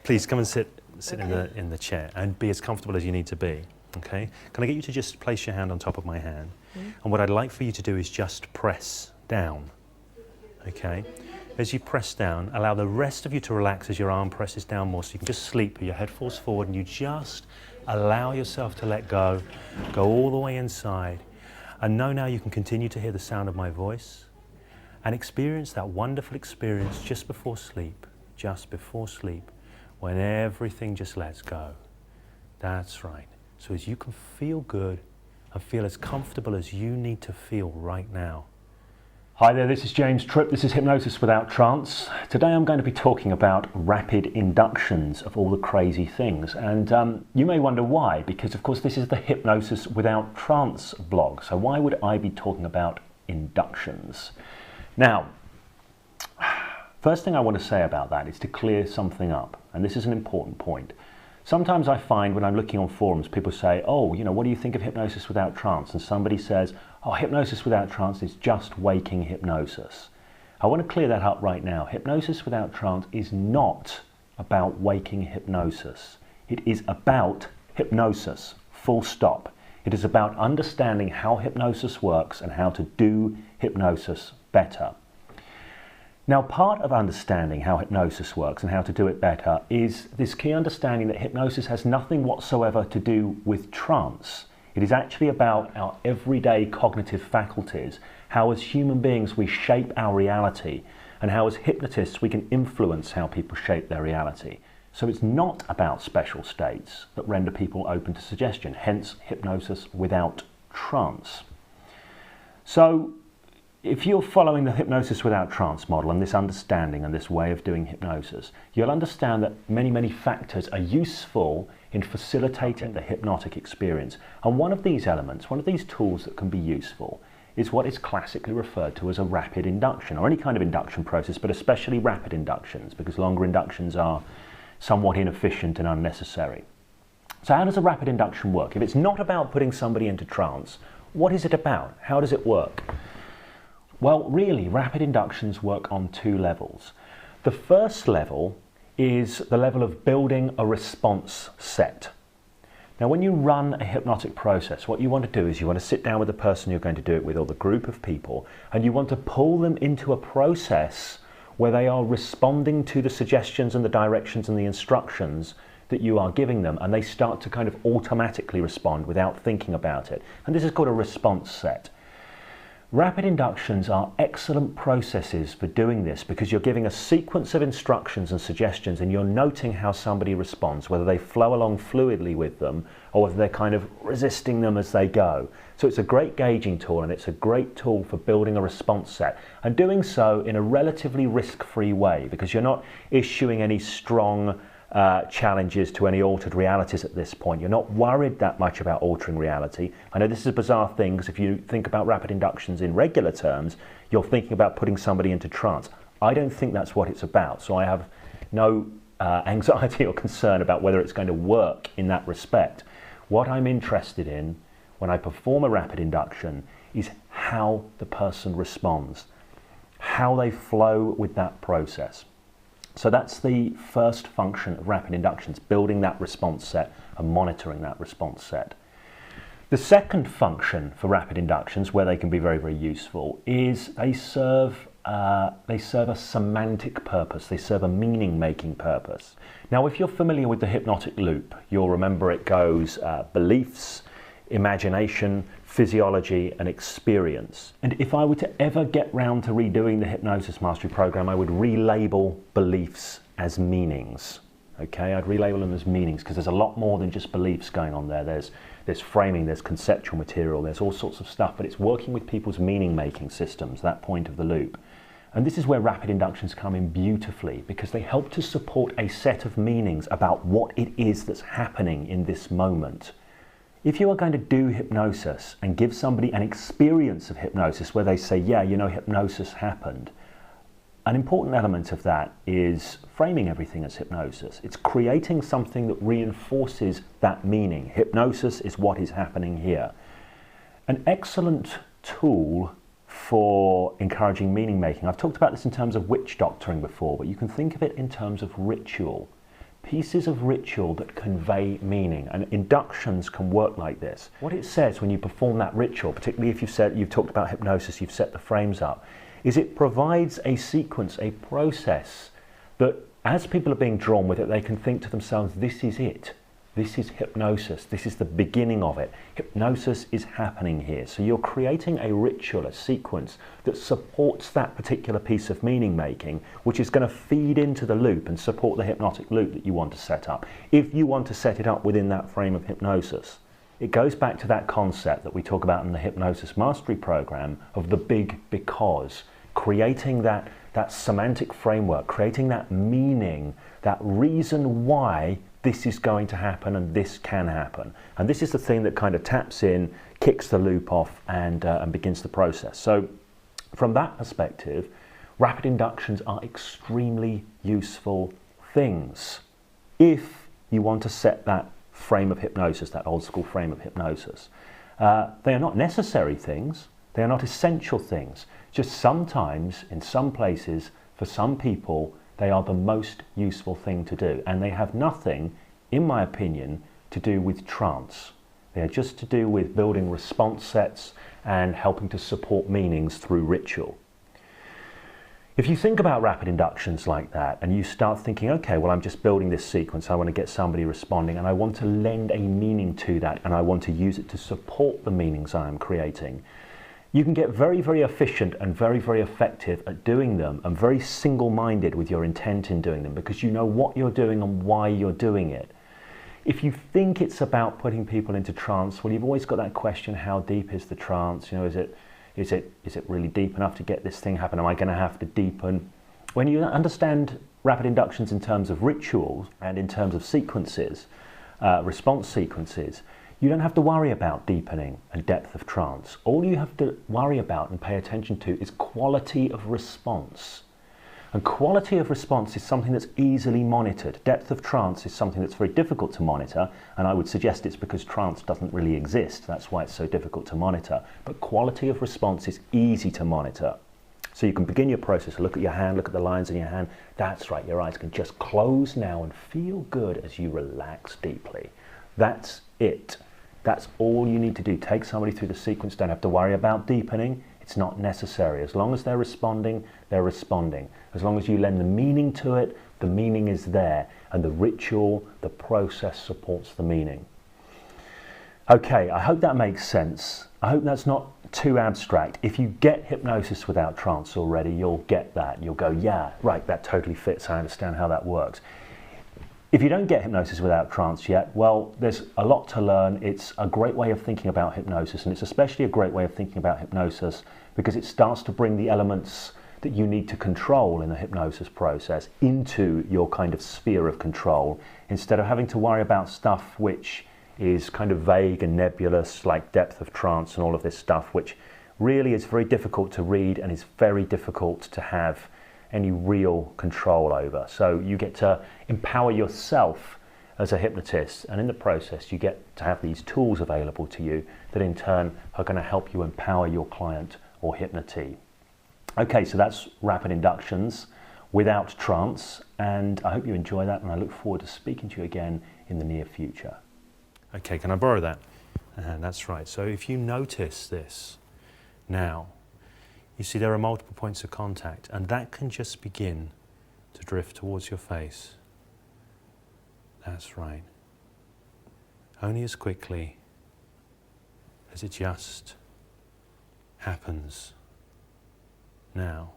Please come and sit in the chair and be as comfortable as you need to be. Okay? Can I get you to just place your hand on top of my hand? And what I'd like for you to do is just press down. Okay? As you press down, allow the rest of you to relax as your arm presses down more, so you can just sleep, your head falls forward, and you just allow yourself to let go all the way inside. And know now you can continue to hear the sound of my voice and experience that wonderful experience just before sleep, when everything just lets go. That's right. So as you can feel good and feel as comfortable as you need to feel right now. Hi there, this is James Tripp. This is Hypnosis Without Trance. Today I'm going to be talking about rapid inductions of all the crazy things. And you may wonder why, because of course this is the Hypnosis Without Trance blog. So why would I be talking about inductions? Now, first thing I want to say about that is to clear something up. And this is an important point. Sometimes I find when I'm looking on forums, people say, oh, you know, what do you think of Hypnosis Without Trance? And somebody says, oh, Hypnosis Without Trance is just waking hypnosis. I want to clear that up right now. Hypnosis Without Trance is not about waking hypnosis. It is about hypnosis, full stop. It is about understanding how hypnosis works and how to do hypnosis better. Now, part of understanding how hypnosis works and how to do it better is this key understanding that hypnosis has nothing whatsoever to do with trance. It is actually about our everyday cognitive faculties, how as human beings we shape our reality, and how as hypnotists we can influence how people shape their reality. So it's not about special states that render people open to suggestion, hence hypnosis without trance. So, if you're following the Hypnosis Without Trance model and this understanding and this way of doing hypnosis, you'll understand that many factors are useful in facilitating the hypnotic experience. And one of these elements, one of these tools that can be useful is what is classically referred to as a rapid induction, or any kind of induction process, but especially rapid inductions, because longer inductions are somewhat inefficient and unnecessary. So how does a rapid induction work? If it's not about putting somebody into trance, what is it about? How does it work? Well, really, rapid inductions work on two levels. The first level is the level of building a response set. Now, when you run a hypnotic process, what you want to do is you want to sit down with the person you're going to do it with, or the group of people, and you want to pull them into a process where they are responding to the suggestions and the directions and the instructions that you are giving them, and they start to kind of automatically respond without thinking about it. And this is called a response set. Rapid inductions are excellent processes for doing this because you're giving a sequence of instructions and suggestions and you're noting how somebody responds, whether they flow along fluidly with them or whether they're kind of resisting them as they go. So it's a great gauging tool, and it's a great tool for building a response set, and doing so in a relatively risk-free way because you're not issuing any strong challenges to any altered realities at this point. You're not worried that much about altering reality. I know this is a bizarre thing because if you think about rapid inductions in regular terms, you're thinking about putting somebody into trance. I don't think that's what it's about, so I have no anxiety or concern about whether it's going to work in that respect. What I'm interested in when I perform a rapid induction is how the person responds, how they flow with that process. So that's the first function of rapid inductions, building that response set and monitoring that response set. The second function for rapid inductions, where they can be very useful, is they serve a semantic purpose. They serve a meaning-making purpose. Now, if you're familiar with the hypnotic loop, you'll remember it goes beliefs, imagination, physiology and experience. And if I were to ever get round to redoing the Hypnosis Mastery Program, I would relabel beliefs as meanings. Okay, I'd relabel them as meanings because there's a lot more than just beliefs going on there. There's framing, there's conceptual material, there's all sorts of stuff, but it's working with people's meaning-making systems, that point of the loop. And this is where rapid inductions come in beautifully because they help to support a set of meanings about what it is that's happening in this moment. If you are going to do hypnosis and give somebody an experience of hypnosis where they say, yeah, you know, hypnosis happened, an important element of that is framing everything as hypnosis. It's creating something that reinforces that meaning. Hypnosis is what is happening here. An excellent tool for encouraging meaning making. I've talked about this in terms of witch doctoring before, but you can think of it in terms of ritual. pieces of ritual that convey meaning, and inductions can work like this. What it says when you perform that ritual, particularly if you've talked about hypnosis, you've set the frames up, is it provides a sequence, a process that as people are being drawn with it, they can think to themselves, this is it. This is hypnosis. This is the beginning of it. Hypnosis is happening here. So you're creating a ritual, a sequence that supports that particular piece of meaning making, which is going to feed into the loop and support the hypnotic loop that you want to set up, if you want to set it up within that frame of hypnosis. It goes back to that concept that we talk about in the Hypnosis Mastery Program of the big because, creating that semantic framework, creating that meaning, that reason why this is going to happen and this can happen. And this is the thing that kind of taps in, kicks the loop off and begins the process. So from that perspective, rapid inductions are extremely useful things if you want to set that frame of hypnosis, that old school frame of hypnosis. They are not necessary things. They are not essential things. Just sometimes, in some places, for some people, they are the most useful thing to do. And they have nothing, in my opinion, to do with trance. They are just to do with building response sets and helping to support meanings through ritual. If you think about rapid inductions like that and you start thinking, okay, well, I'm just building this sequence, I want to get somebody responding and I want to lend a meaning to that and I want to use it to support the meanings I am creating, you can get very, very efficient and very, very effective at doing them and very single-minded with your intent in doing them because you know what you're doing and why you're doing it. If you think it's about putting people into trance, well, you've always got that question, how deep is the trance? You know, is it really deep enough to get this thing happen? Am I going to have to deepen? When you understand rapid inductions in terms of rituals and in terms of sequences, response sequences, you don't have to worry about deepening and depth of trance. All you have to worry about and pay attention to is quality of response. And quality of response is something that's easily monitored. Depth of trance is something that's very difficult to monitor, and I would suggest it's because trance doesn't really exist. That's why it's so difficult to monitor. But quality of response is easy to monitor. So you can begin your process, look at your hand, look at the lines in your hand. That's right, your eyes can just close now and feel good as you relax deeply. That's it. That's all you need to do. Take somebody through the sequence, don't have to worry about deepening. It's not necessary. As long as they're responding, they're responding. As long as you lend the meaning to it, the meaning is there. And the ritual, the process supports the meaning. Okay, I hope that makes sense. I hope that's not too abstract. If you get hypnosis without trance already, you'll get that. You'll go, yeah, right, that totally fits. I understand how that works. If you don't get hypnosis without trance yet, well, there's a lot to learn. It's a great way of thinking about hypnosis, and it's especially a great way of thinking about hypnosis because it starts to bring the elements that you need to control in the hypnosis process into your kind of sphere of control, instead of having to worry about stuff which is kind of vague and nebulous, like depth of trance and all of this stuff, which really is very difficult to read and is very difficult to have any real control over. So you get to empower yourself as a hypnotist, and in the process you get to have these tools available to you that in turn are going to help you empower your client or hypnotee. Okay, so that's rapid inductions without trance, and I hope you enjoy that, and I look forward to speaking to you again in the near future. Okay, can I borrow that? That's right. So if you notice this now, you see there are multiple points of contact, and that can just begin to drift towards your face. That's right. Only as quickly as it just happens now.